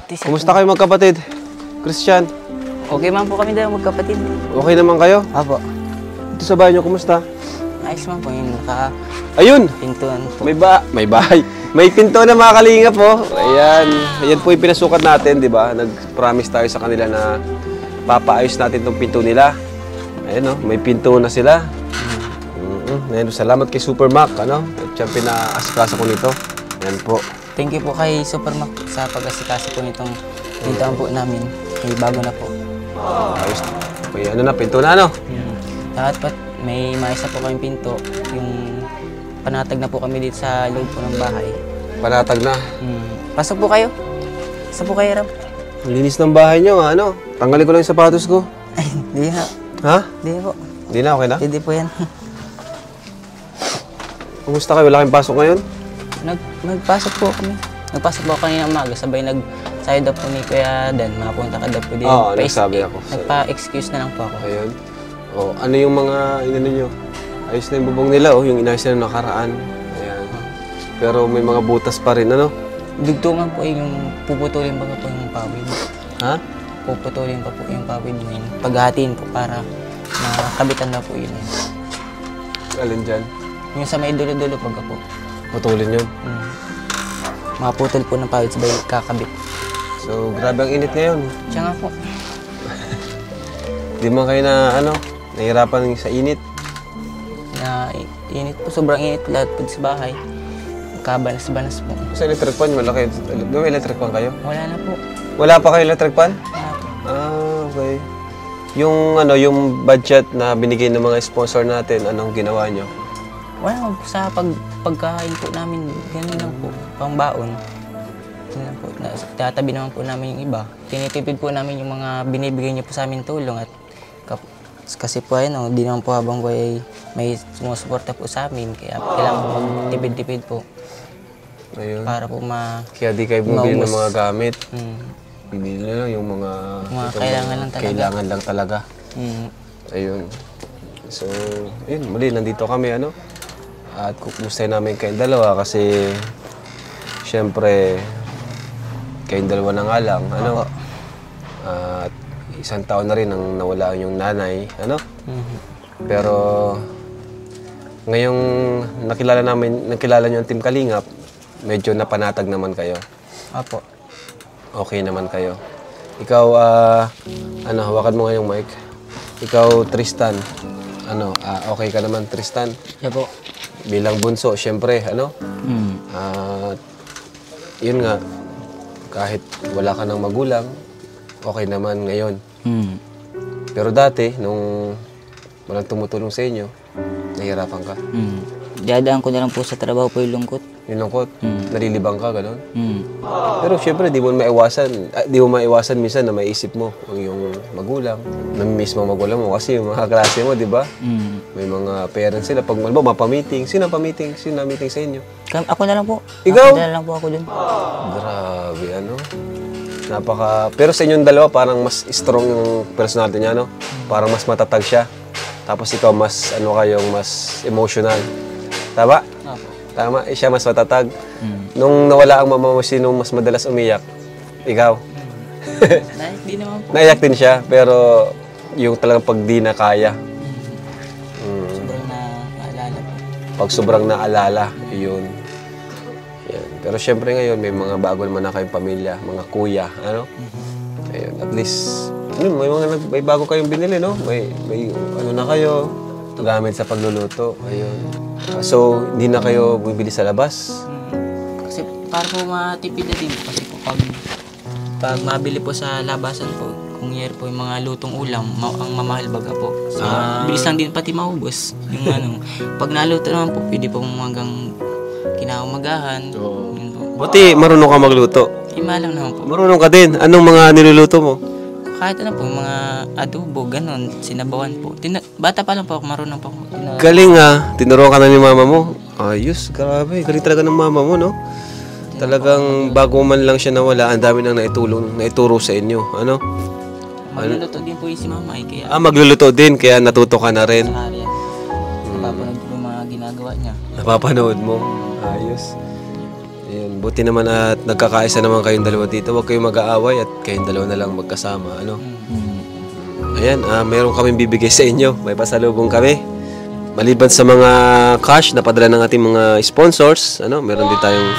Kumusta kayo magkapatid? Christian? Okay man po kami dalawa magkapatid. Okay naman kayo? Apo. Ito sa bahay nyo, kumusta? Ayos man po yung Ayun! pintuan po. May bahay. May pinto na mga kalingap po. Ayan. Ayan po yung pinasukat natin, di ba? Nag-promise tayo sa kanila na papaayos natin tong pinto nila. Ayan, oh, may pinto na sila. Ayan, salamat kay Supermac, ano? At siya pina-asikaso ko nito. Ayan po. Thank you po kay Supermac sa pag-asikaso po nitong pintuan po namin. May bago na po. Ayos. May ano na, pinto na, ano? Lahat pa, may maisa po kaming pinto. Yung panatag na po kami dito sa loob po ng bahay. Panatag na. Pasok po kayo. Pasok po kayo, Ram. Ang linis ng bahay nyo, ano? Tanggalin ko lang yung sapatos ko. Ay, hindi na. Ha? Hindi po. Hindi na, okay na? Hindi po yan. Kumusta kayo? Wala kayong pasok ngayon? Nagpasok po kami. Nagpasok po kanina umaga. Sabay nag-sayo daw po ni Kuya Dan. Makapunta ka daw po din. Oo, nagsabi ako. Nagpa-excuse na lang po ako. Ayun. O, ano yung mga inano nyo? Ayos na yung bubong nila, oh. Yung inayos na nakaraan. Ayan. Pero may mga butas pa rin, ano? Dugtungan po yung puputulin pa po yung pawid. Ha? Puputulin pa po yung pawid na yun. Paghahatiin po para makabitan na po yun. Alin dyan? Yung sa may dulo-dulo pagka po. Putulin yun. Makaputol po ng pawid sabay kakabit. So, grabe ang init ngayon. Siya nga po. Di man kayo na, ano, nahihirapan sa init? Na init po. Sobrang init lahat po sa bahay. Kabanas-banas po. Sa electric pan, malaki. May electric pan kayo? Wala na po. Wala pa kayo electric pan? Wala po. Ah, okay. Yung, ano, yung budget na binigay ng mga sponsor natin, anong ginawa nyo? Wala po. Sa pagkain po namin, ganun lang po. Pangbaon. Ganun lang po. Tatabi naman po namin yung iba. Tinitipid po namin yung mga binibigay niyo po sa amin tulong at kasi po ayun, di naman po habang buhay may sumusuporta po sa amin. Kaya kailangan po magtipid-tipid po. Ayun. Para po Kaya di kayo bumili ng mga gamit. Bibili na lang yung mga kailangan lang talaga. Kailangan lang talaga. Ayun. So, ayun, muli, nandito kami, ano? At kukumustahin namin kayong dalawa kasi syempre kayong dalawa na nga lang, ano? At isang taon na rin nang nawala yung nanay, ano? Pero ngayong nakilala nyo ang Team Kalingap, medyo napanatag naman kayo. Apo. Okay naman kayo. Ikaw, ano, hawakan mo nga yung mic. Ikaw, Tristan, ano, okay ka naman, Tristan? Siya po. Bilang bunso, syempre, ano? Yun nga, kahit wala ka ng magulang, okay naman ngayon. Pero dati, nung walang tumutulong sa inyo, nahihirapan ka. Dadaan ko na lang po sa trabaho po yung lungkot. Yung lungkot, nalilibang ka, gano'n? Pero syempre, di mo maiwasan minsan na maisip mo yung magulang. Namimiss mo magulang mo kasi yung mga klase mo, di ba? May mga parents sila. Pag mapamiting, sino na-meeting sa inyo? Ako na lang po. Ikaw? Ako na lang po ako dun. Grabe, ano? Pero sa inyong dalawa, parang mas strong yung personality niya, no? Parang mas matatag siya. Tapos ikaw, mas emotional. Tama? Apo. Tama? Siya mas matatag. Nung nawala ang mama mo, sino mas madalas umiyak? Ikaw? Di naman po. Naiyak din siya, pero yung talagang pag di na kaya. Sobrang naalala po. Pag sobrang naalala, yun. Yan. Pero syempre ngayon, may mga bago naman na kayong pamilya, mga kuya, ano? Ayun, at least, may bago kayong binili, no? May ano na kayo, gamit sa pagluluto. Ayun. So, hindi na kayo bibili sa labas? Kasi para po matipid na din. Kasi po pag mabili po sa labasan po, kung yer po yung mga lutong ulam, ang mamahal baga po. So, bilis lang din pati maubos. Yung ano, pag naluto naman po, pwede po hanggang kinaumagahan. Buti, marunong ka magluto. Lang naman po. Marunong ka din. Anong mga niluluto mo? Kahit ano po, mga adobo, ganon, sinabawan po. Bata pa lang po ako, marunong po ako. Galing tinuruan ka na ni mama mo. Ayos, grabe. Galing talaga ng mama mo, no? Talagang bago man lang siya nawala, ang dami nang naituro sa inyo. Ano? Magluluto din po yung si mama kaya... Magluluto din, kaya natuto ka na rin. Sa area. Napapanood ko yung mga ginagawa niya. Napapanood mo? Ayos. Ayun, buti naman at nagkakaisa naman kayong dalawa dito. Huwag kayong mag-aaway at kayong dalawa na lang magkasama. Ano? Ayan, meron kaming bibigay sa inyo. May pasalubong kami. Maliban sa mga cash na padala ng ating mga sponsors, ano, meron din tayong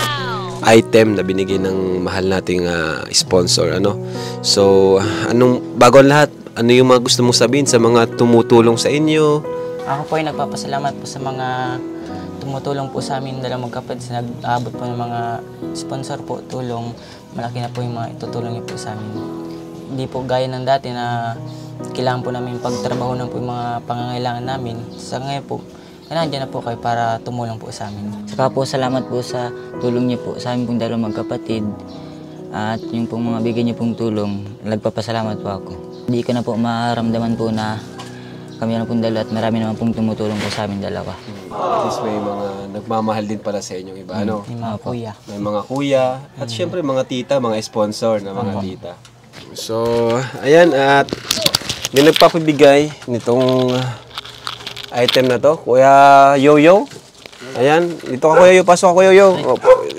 item na binigay ng mahal nating sponsor. Ano? So, bago ang lahat, ano yung mga gusto mong sabihin sa mga tumutulong sa inyo? Ako po ay nagpapasalamat po sa mga tumutulong po sa amin dalawang magkapatid sa nag-aabot po ng mga sponsor po, tulong. Malaki na po yung mga itutulong niyo po sa amin. Hindi po gaya ng dati na kailangan po namin pagtrabaho ng po yung mga pangangailangan namin. Sa ngayon po, nandiyan na po kayo para tumulong po sa amin. Saka po salamat po sa tulong niyo po sa amin pong dalawang magkapatid. At yung pong mga bigay niyo pong tulong, nagpapasalamat po ako. Hindi ko na po maramdaman po na kami na pong dalawa at marami naman pong tumutulong po sa amin dalawa. At least may mga nagmamahal din pala sa inyong iba, ano? Yung mga kuya. May mga kuya, at syempre mga tita, mga sponsor na mga tita. So, ayan, at may nagpapabigay nitong item na to, Kuya Yoyo. Ayan, dito ka Kuya Yoyo, pasok ka Kuya Yoyo.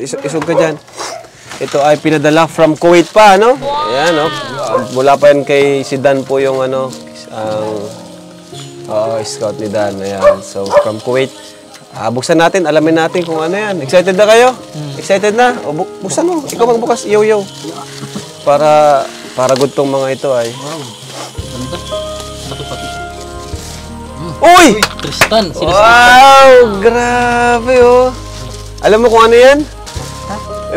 Isog ka dyan. Ito ay pinadala from Kuwait pa, ano? Ayan, mula pa yan kay si Dan po yung ano, ang scout ni Dan. Ayan, so from Kuwait. Buksan natin, alamin natin kung ano yan. Excited na kayo? Excited na? O, buksan mo. Ikaw magbukas, Yoyo. Para good tong mga ito ay. Wow. Ganda. Laki pati. Uy! Tristan. Wow! Grabe oh. Alam mo kung ano yan?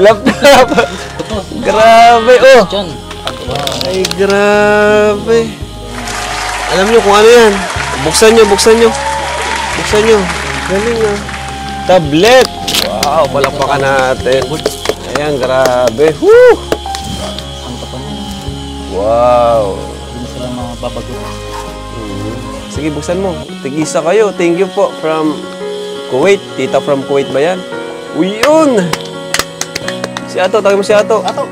Laptop. Grabe oh. Diyan. Ay, grabe. Alam niyo kung ano yan? Buksan nyo. Buksan nyo. Galing ah. Tablet. Wow, palakpakan natin. Ayan, grabe. Woo! Ang kapan. Wow. Hindi sila mababago. Sige, buksan mo. Tig-isa kayo. Thank you po from Kuwait. Tita from Kuwait ba yan? Uy, yun! Si Ato, tawag mo si Ato. Ato!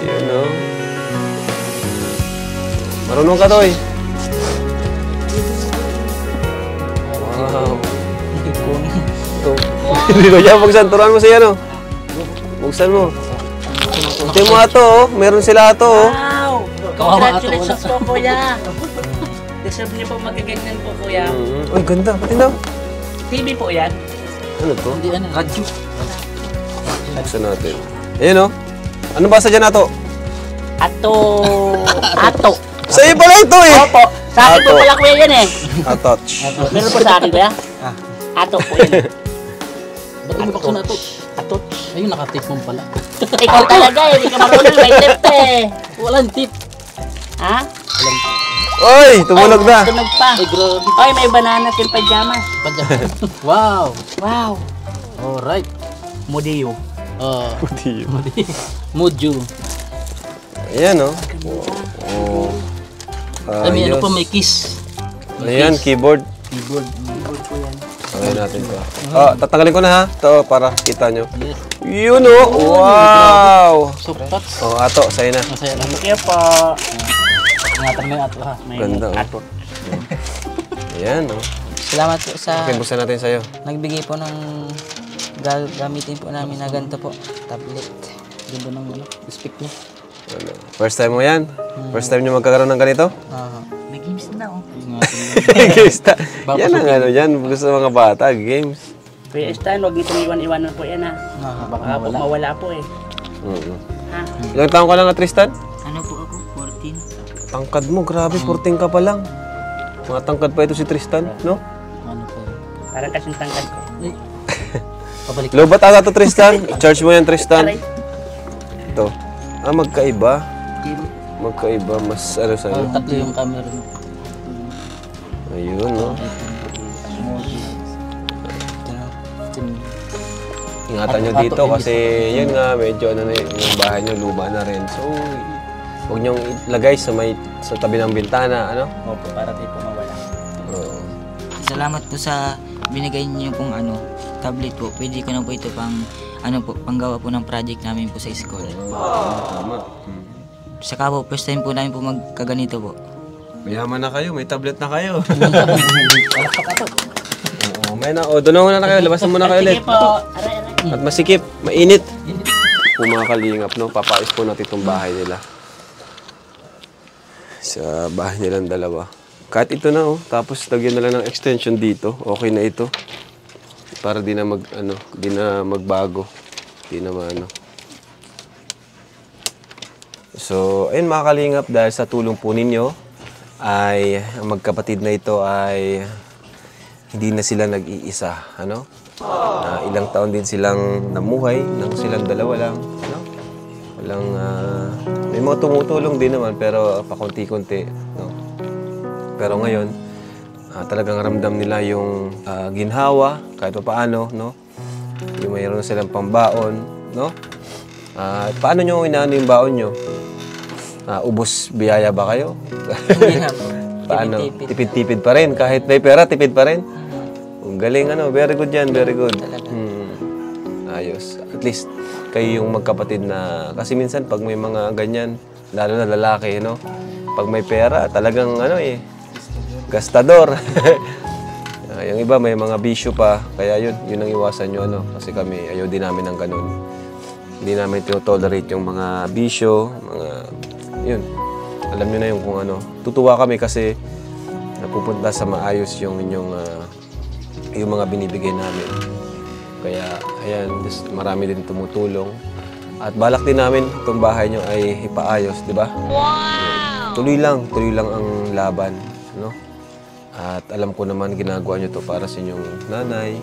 Yun, no? Marunong ka to, eh. Wow. Ito. Hindi ko siya buksan. Turuan mo siya, no? Buksan mo. Ito mo Ato, oh. Meron sila Ato, oh. Wow! Congratulations po, kuya! Deserve niyo po magaganyan po, kuya. Uy, ganda. Pati na. TV po yan. Ano to? Hindi ano. Radyo. Buksan natin. Ayan, oh. Ano basa dyan, Ato? Ato. Sa iyo pala ito, eh. Opo. Sa akin po Ato. pala, kuya, yan eh. Atouch. Meron po sa akin, kuya. Ato po yan. Ba't mo bakso na ito? Ato. Ayun, nakatip mo pala. Ikaw talaga eh. Hindi ka marunong. May left eh. Walang tip. Ha? Oy, tumunog na. Tunog pa. Ay, grabe. Ay, may banana in pajamas. Wow. Wow. Alright. Modeo. Mojo. Ayan, oh. Oh. Ay, may ano Ayos. pa, may kiss. Ayan, keyboard. Keyboard. Tanggalin natin to. Tatanggalin ko na ha. Ito, para kita nyo. Yes. Yun, oh. Wow. Soft touch. Oh, Ato, sa'yo na. Masaya lang. Thank you po. Ingatan mo yung ato ha. May Ganda, oh. ato. Ayan, oh. Salamat po sa Okay, buksan natin sa'yo. nagbigay po ng gamitin po namin na ganito po, tablet. Ganda ng ano, speak niya. Ano? First time mo yan? First time nyo magkakaroon ng ganito? May games na oh. Games ta. Yan ang ano dyan. Gusto ng mga bata, games. Kuya Stan, huwag niyo pong iwan-iwanan po yan ha. Baka po mawala po eh. Ha? Ilang taon ka lang, Tristan? Ano po ako? 14? Tangkad mo, grabe, 14 ka pa lang. Mga tangkad pa ito si Tristan, no? Ano pa yun? Parang kasing tangkad ko. Pabalik. Lobat ata to, Tristan. Charge mo yan, Tristan. Aray. Ito. Magkaiba. Magkaiba, mas ano sa'yo. Tatlo yung camera mo. Ayun, no? Ingatan nyo dito kasi yun nga, medyo ano na yung bahay nyo, luma na rin. So, huwag nyong ilagay sa tabi ng bintana, ano? Opo, para di po mawala. Oo. Salamat po sa binigay niyo pong tablet po. Pwede ko na po ito panggawa po ng project namin po sa school. Tama. Saka po, first time po namin po magkaganito po. Mayaman na kayo, may tablet na kayo. Oo, may na. O, doon na kayo. Labasan mo na kayo ulit. Sige po. Aray. At masikip, mainit. Kung mga kalingap, no? Papais po natin itong bahay nila. Sa bahay nilang dalawa. Kahit ito na, oh. Tapos lagyan na lang ng extension dito. Okay na ito. Para di na magbago. Di na maano. So, ayun mga kalingap, dahil sa tulong po ninyo, ay ang magkapatid na ito ay hindi na sila nag-iisa, ano? Ilang taon din silang namuhay, nang silang dalawa lang, ano? Walang, may mga tumutulong din naman, pero pakunti-kunti, no? Pero ngayon, talagang ramdam nila yung ginhawa, kahit pa paano, no? Yung mayroon silang pambaon, no? Paano nyo inaano yung baon nyo? Ubos biyaya ba kayo? Hindi na po. Paano? Tipid-tipid. Tipid-tipid pa rin. Kahit may pera, tipid pa rin. Ang galing, ano. Very good yan. Very good. Ayos. At least, kayo yung magkapatid na... Kasi minsan, pag may mga ganyan, lalo na lalaki, no? Pag may pera, talagang, ano eh, gastador. Yung iba, may mga bisyo pa. Kaya yun ang iwasan nyo, ano. Kasi kami, ayaw din namin ng ganun. Hindi namin tinotolerate yung mga bisyo, mga... Yun. Alam nyo na yung kung ano. Tutuwa kami kasi napupunta sa maayos yung inyong yung mga binibigay namin. Kaya, ayan, marami din tumutulong. At balak din namin itong bahay nyo ay ipaayos, di ba? Wow! Tuloy lang ang laban, no? At alam ko naman ginagawa nyo to para sa inyong nanay.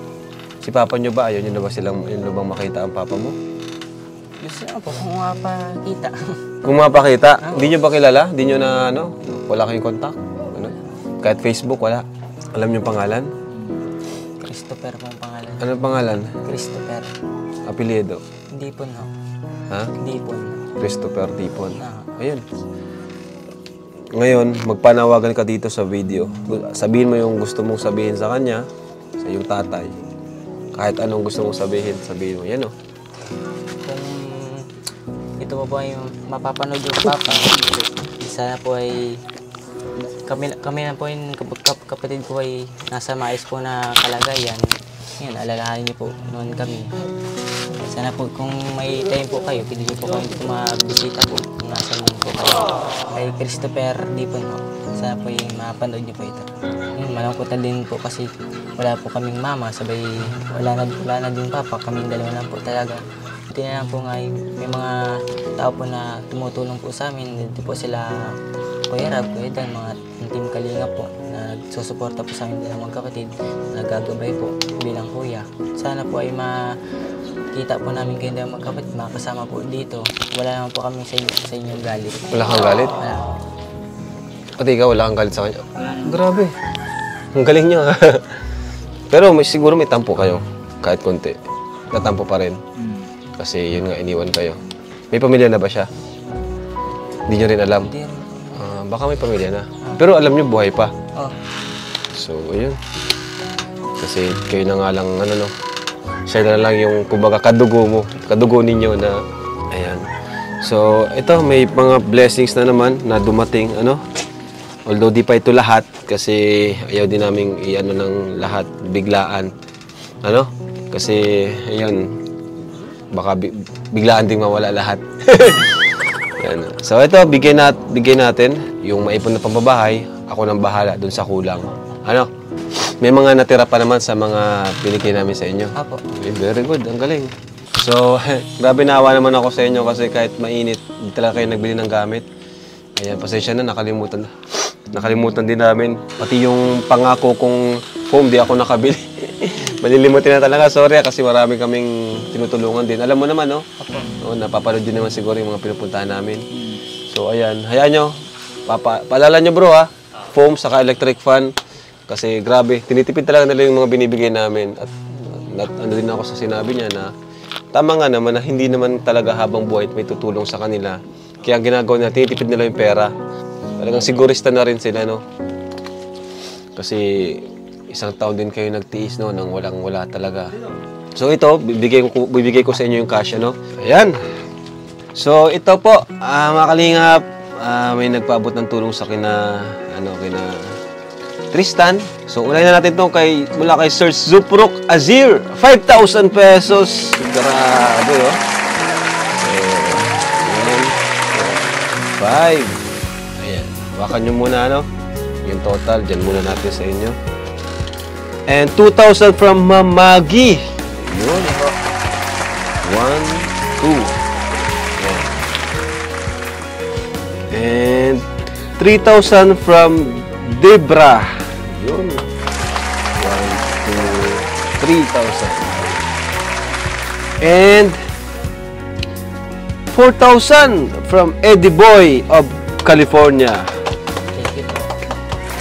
Si papa nyo ba? Ayaw nyo na ba bang makita ang papa mo? Gusto na po kung mapakita. Kung mapakita, hindi nyo ba kilala? Hindi nyo na, ano, wala kayong contact? Ano? Kahit Facebook, wala. Alam nyo pangalan? Christopher po ang pangalan. Ano pangalan? Christopher. Apelyido? Hindi po, no? Ha? Hindi po. Christopher Tipon. Ah. Ayun. Ngayon, magpanawagan ka dito sa video. Sabihin mo yung gusto mong sabihin sa kanya, sa iyong tatay. Kahit anong gusto mong sabihin mo. Yan, o. Kung ito po yung mapapanood yung papa, sana po ay kami na po yung kapatid ko ay nasa maayos po na kalagayan. Yun, alalahanin niyo po noon kami. Sana po kung may time po kayo, pwede niyo po kami mabisita po kung nasa noon po kayo. Kay Christopher Dipon po. Sana po yung mapanood niyo po ito. Malangkutan din po kasi wala po kaming mama, sabay wala na din papa, kaming dalawa lang po talaga. Buti na lang po nga may mga tao po na tumutulong po sa amin. Dito po sila Kuya Rab, Kuya Dan, mga Team Kalinga po na nagsusuporta po sa amin bilang magkapatid, nagagabay po bilang kuya. Sana po ay makita po namin kayo bilang magkapatid, makasama po dito. Wala naman po kami sa inyo galit. Wala kang galit? Wala. Pati ikaw, wala kang galit sa kanya? Grabe. Ang galing niyo, ha? Pero siguro may tampo kayo, kahit konti. Tatampo pa rin. Kasi yun nga, iniwan kayo. May pamilya na ba siya? Hindi nyo rin alam? Hindi rin. Baka may pamilya na. Pero alam nyo, buhay pa. Oh. So, ayun. Kasi kayo na nga lang, ano no, siya na lang yung, kumbaga, kadugo ninyo na, ayan. So, ito, may mga blessings na naman na dumating, ano. Although di pa ito lahat, kasi ayaw din namin i-ano ng lahat, biglaan. Ano? Kasi, ayun, baka biglaan ding mawala lahat. Yan. So ito, bigay natin yung maipon na pambabahay. Ako nang bahala dun sa kulang. Ano? May mga natira pa naman sa mga binigay namin sa inyo. Apo. Okay, very good. Ang galing. So, grabe naawa naman ako sa inyo kasi kahit mainit, hindi talaga kayo nagbili ng gamit. Ayan, pasensya na, nakalimutan na. Nakalimutan din namin. Pati yung pangako kong foam, di ako nakabili. Malilimutin na talaga. Sorry kasi marami kaming tinutulungan din. Alam mo naman, no? Oo, napapanood din naman siguro yung mga pinupuntahan namin. So, ayan. Hayaan nyo. Paalala nyo, bro, ha? Foam, saka electric fan. Kasi grabe, tinitipid talaga nila yung mga binibigay namin. At ano din ako sa sinabi niya na tama nga naman na hindi naman talaga habang buhay may tutulong sa kanila. Kaya ang ginagawa nila, tinitipid nila yung pera. Talagang sigurista na rin sila, no? Kasi isang taon din kayo nagtiis, no? Nang walang-wala talaga. So ito, bibigay ko sa inyo yung cash, ano? Ayan. So ito po, mga kalingap, may nagpaabot ng tulong sa akin na kina Tristan. So, unahin na natin to mula kay Sir Zuprok Azir. 5,000 pesos. Grabe, oh. So, 5. Ayan. Wakan nyo muna, yung total. Diyan muna natin sa inyo. And 2,000 from Mamagi. Yun. 1, 2. Ayan. And 3,000 from Debra. Yun. 1, 2, 3,000. And 4,000 from Eddie Boy of California.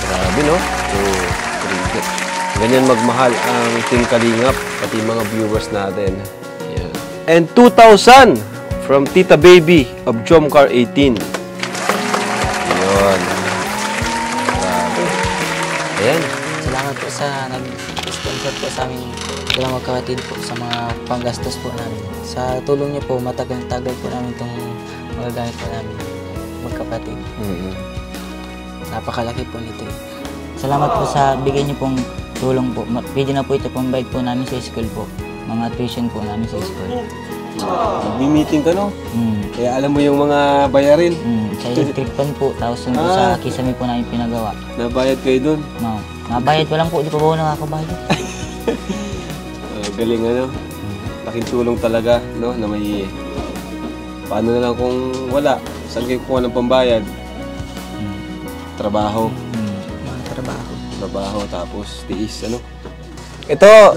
Grabe, no? So, ganyan magmahal ang Team Kalingap, pati mga viewers natin. Yan. And 2,000 from Tita Baby of Jomcar 18. Yun. Grabe. Ayan. Salamat po sa nag-sponsor po sa amin dalawang magkapatid po sa mga panggastos po namin. Sa tulong niyo po, matagal-tagal po namin itong magagamit po namin magkapatid. Napakalaki po nito. Salamat po sa bigay niyo pong tulong po. Pwede na po ito pang bayad po namin sa school po. Mga tuition po namin sa school. Meeting ka, no? Mm. Kaya alam mo yung mga bayarin. Sa electric pan po, tapos yung po sa kisame po namin pinagawa. Nabayad kayo dun. No. Nabayad pa lang po, di pa po nakakabayad. Galing, laking tulong talaga, no? Na may... Paano na lang kung wala? Saan kayo kuha ng pambayad? Trabaho. Mga Trabaho, tapos tiis, Ito!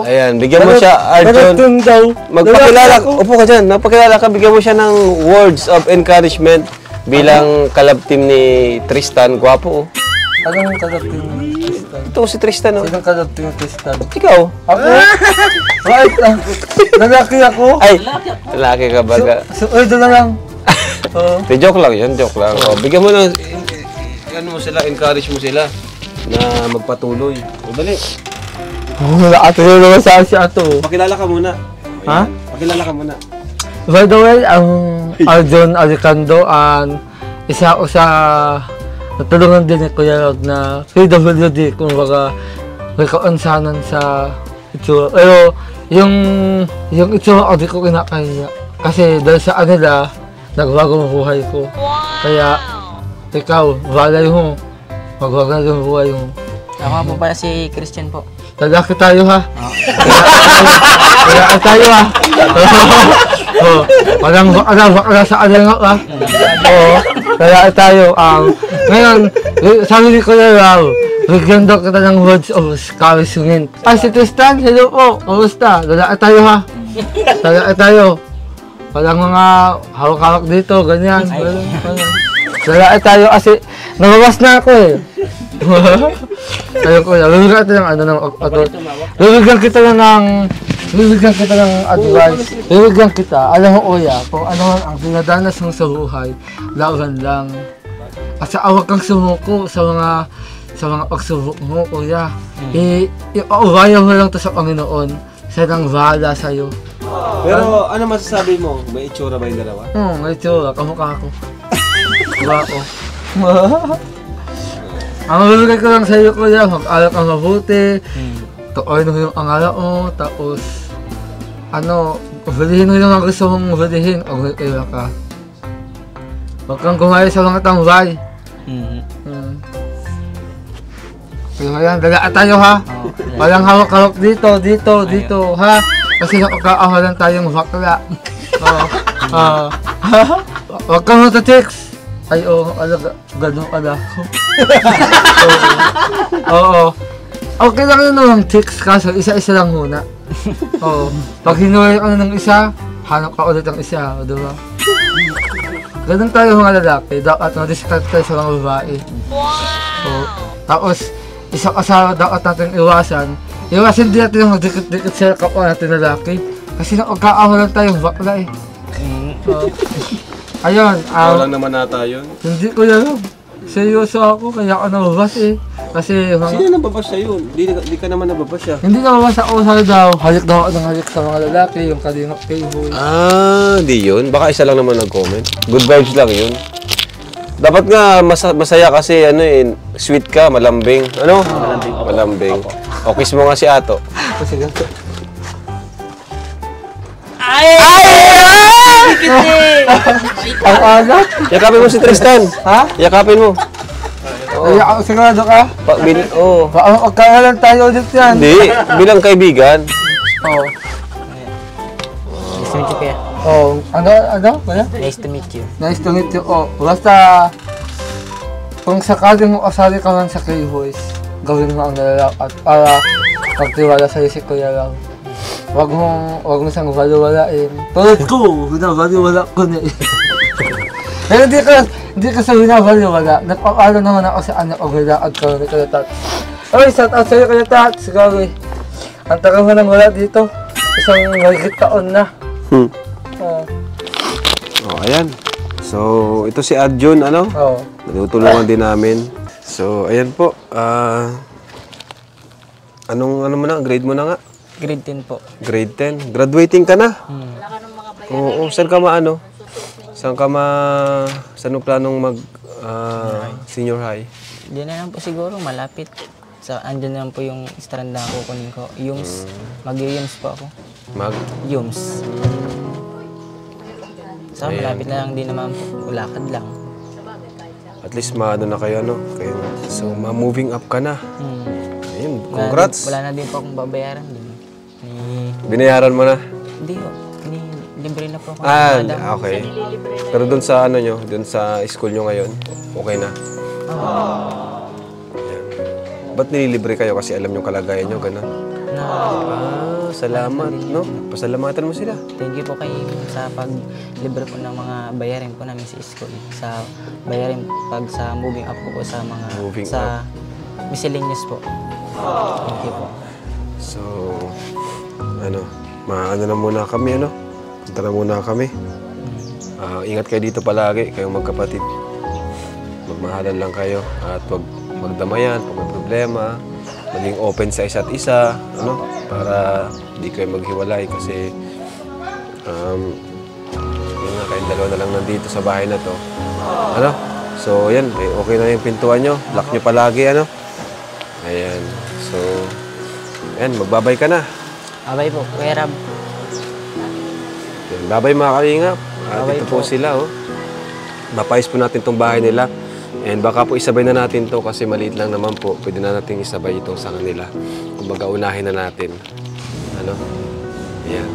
Ayan, bigyan mo siya, Arjun. Magpakilala, upo ka dyan. Magpakilala ka, bigyan mo siya ng words of encouragement bilang kalab team ni Tristan. Gwapo, oh. Anong kadapting ni Tristan? Ito si Tristan, oh. Sinong kadapting ni Tristan? Ikaw. Ako? Wait lang. Lalaki ako? Ay, lalaki ka baga. Ito na lang. De, joke lang yun, joke lang. Oh, bigyan mo ng, encourage mo sila na magpatuloy. O, dali. Wala ato yung naman sa siya ito. Pakilala ka muna. Ha? Pakilala ka muna. By the way, ang Arjun Alicando ang isa ko sa natulungan din ni Kuya Rog na PWD kung baga may kaunsanan sa itsura. Pero yung itsura ko di ko kinakaya. Kasi dahil sa kanila, nagbago ang buhay ko. Kaya ikaw, balay mo. Magbago na yung buhay mo. Ako po pala si Christian po. Lalaki tayo ha. Lalaki tayo ha. Oh, parang sa alang ha. Oo, lalaki tayo. Ngayon, sabi ni Kuya Raw, bigyan daw kita ng words of encouragement. Si Tristan, hello po. Kamusta? Lalaki tayo ha. Lalaki tayo. Walang mga hawak-hawak dito, ganyan. Lalaki tayo kasi nabawas na ako eh. Ayun ko, bibigyan kita ng advice. Bibigyan kita, alam mo kuya, kung ano ang dinadanas mo sa buhay, laban lang. At sa awag kang sumuko sa mga pagsubok mo, kuya. Iubayan mo lang to sa Panginoon. Siya nang bahala sa'yo. Pero ano masasabi mo? May itsura ba yung dalawa? May itsura, kamukha ko. Diba ako? Ang mabibigay ko lang sa iyo, kuya, mag-alak kang mabuti, tuoy mo yung angala mo, tapos, bilihin mo yung mga gusto mong bilihin, o mag-iwa ka. Huwag kang gumaya sa mga tambay. Kaya yan, dalaan tayo ha. Walang hawak-hawak dito, ha. Kasi nakakaawalan tayong bakla. Huwag kang matitext. Ay, gano'n pala ako. Oo. Okay lang yun ng text kaso isa-isa lang muna. Oo. Pag hinuwi ka ng isa, hanap ka ulit ang isa, diba? Ganun tayo mga lalaki, dapat ma-discard tayo sa mga babae. Wow! Tapos, isa ka sa dapat natin iwasan. Iwasan din natin yung magdikit-dikit sa kapwa natin lalaki. Kasi nakakaawalan tayong bakla eh. Ayun, lang naman nata yun. hindi ko yan. Seryoso ako, kaya ako nababas eh. Kasi Sino nababas sa'yo? Di ka naman nababas siya. hindi nababas ako sa daw. Halik daw ako ng halik sa mga lalaki, yung kalingap kay Boy. Di yun. Baka isa lang naman nag-comment. Good vibes lang yun. Dapat nga masaya kasi ano eh, sweet ka, malambing. Ano? Malambing. O, kiss mo nga si Ato. Ang anak? Yakapin mo si Tristan. Ha? Yakapin mo. Ay, sigurado ka? Magkakalan tayo ulit yan. Hindi, bilang kaibigan. Oo. Nice to meet you, kuya. Oh, ano? Wala? Nice to meet you. Nice to meet you. Oh, basta kung sakaling asali ka man sa K-Boys, gawin mo ang nalalak at para magtiwala sa'yo si Kuya Lau. Huwag mo siyang wala-walain. Tulad ko, binabaliwala ko na eh. Pero hindi ka sa binabaliwala. Nagpapalo naman ako sa anak o at karoon ni Kuya Tats. Oy, shout out sa'yo Kuya Tats. Gawi. Ang tagal mo nang wala dito. Isang mahigit taon na. Oo. Oh, ayan. So, ito si Adjun, ano? Oo. Natutulungan din namin. So, ayan po. Ano mo na? Grade mo na nga? Grade 10 po. Grade 10. Graduating ka na? Oo. Saan ka maano? Saan mo planong mag senior high? Diyan na lang po siguro, malapit. Andyan na lang po yung strand na kukunin ko. Yums. Mag-yums po ako. Yums. So, malapit na lang din naman po. Ulakad lang. At least maano na kayo, ano? So, moving up ka na. Ayun, congrats. Wala na din po akong babayaran din. Binayaran mo na? Hindi po. Libre na po ako. Okay. Pero dun sa ano nyo, dun sa school nyo ngayon, okay na? Ayan. Ba't nililibre kayo? Kasi alam yung kalagayan nyo, gano'n? Salamat, no? Pasalamatan mo sila. Thank you po kayo sa pag-libre po ng mga bayarin po namin sa school. Sa bayarin sa moving up po sa mga miscellaneous po. Thank you po. So, maano na muna kami, ano? Punta na muna kami. Ingat kayo dito palagi, kayong magkapatid. Magmahalan lang kayo at huwag magdamayan pag may problema. Maging open sa isa't isa, ano? Para hindi kayo maghiwalay kasi yun nga, kayong dalawa na lang nandito sa bahay na to. Ano? So, yan. Okay na yung pintuan nyo. Lock nyo palagi, ano? Ayan. So, ayan. Magbabay ka na. Abay po, Kuya Rab. Yan. Babay mga kalingap. At ito po sila, oh. Mapayos po natin itong bahay nila. And baka po isabay na natin to kasi maliit lang naman po. Pwede na natin isabay itong sa kanila. Kumbaga, unahin na natin. Ano? Ayan.